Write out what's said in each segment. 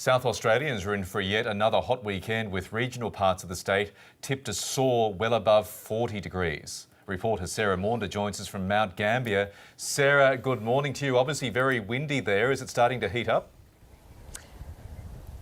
South Australians are in for yet another hot weekend with regional parts of the state tipped to soar well above 40 degrees. Reporter Sarah Maunder joins us from Mount Gambier. Sarah, good morning to you. Obviously very windy there. Is it starting to heat up?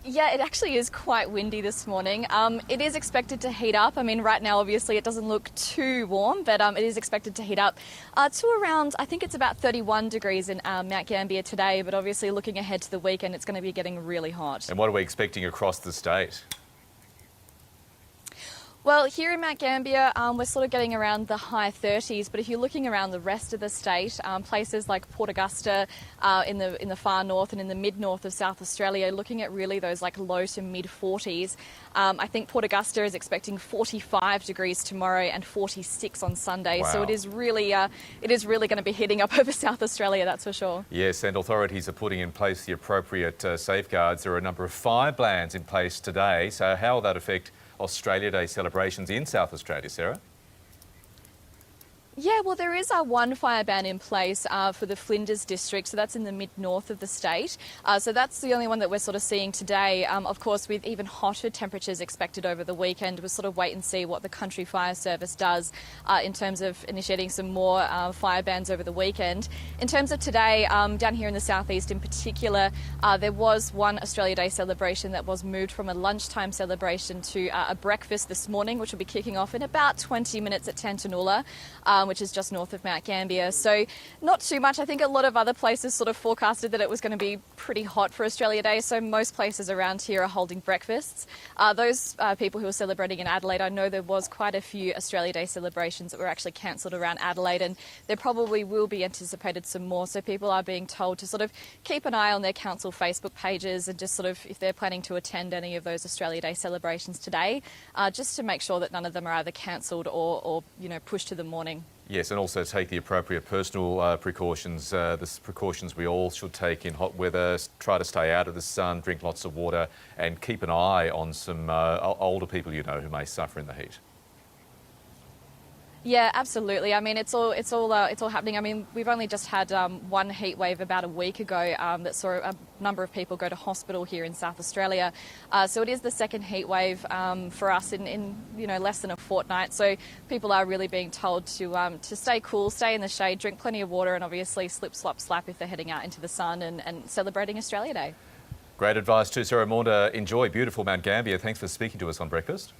Yeah, it actually is quite windy this morning. It is expected to heat up. I mean, right now, obviously, it doesn't look too warm, but it is expected to heat up to around, I think it's about 31 degrees in Mount Gambier today, but obviously looking ahead to the weekend, it's going to be getting really hot. And what are we expecting across the state? Well, here in Mount Gambier, we're sort of getting around the high 30s, but if you're looking around the rest of the state, places like Port Augusta in the far north and in the mid-north of South Australia, looking at really those like low to mid-40s. I think Port Augusta is expecting 45 degrees tomorrow and 46 on Sunday. Wow. So it is really going to be heating up over South Australia, that's for sure. Yes, and authorities are putting in place the appropriate safeguards. There are a number of fire bans in place today. So how will that affect Australia Day celebrations in South Australia, Sarah? Yeah, well, there is one fire ban in place for the Flinders district, so that's in the mid-north of the state. So that's the only one that we're sort of seeing today. Of course, with even hotter temperatures expected over the weekend, we'll sort of wait and see what the Country Fire Service does in terms of initiating some more fire bans over the weekend. In terms of today, down here in the southeast in particular, there was one Australia Day celebration that was moved from a lunchtime celebration to a breakfast this morning, which will be kicking off in about 20 minutes at Tantanoola, which is just north of Mount Gambier. So not too much. I think a lot of other places sort of forecasted that it was going to be pretty hot for Australia Day, so most places around here are holding breakfasts. Those people who are celebrating in Adelaide, I know there was quite a few Australia Day celebrations that were actually cancelled around Adelaide, and there probably will be anticipated some more, so people are being told to sort of keep an eye on their council Facebook pages and just sort of, if they're planning to attend any of those Australia Day celebrations today, just to make sure that none of them are either cancelled or pushed to the morning. Yes, and also take the appropriate personal precautions, the precautions we all should take in hot weather. Try to stay out of the sun, drink lots of water, and keep an eye on some older people you know who may suffer in the heat. Yeah, absolutely. I mean, it's all happening. I mean, we've only just had one heat wave about a week ago that saw a number of people go to hospital here in South Australia. So it is the second heat wave for us in less than a fortnight. So people are really being told to stay cool, stay in the shade, drink plenty of water, and obviously slip, slop, slap if they're heading out into the sun and celebrating Australia Day. Great advice too, Sarah Maunder. Enjoy beautiful Mount Gambier. Thanks for speaking to us on Breakfast.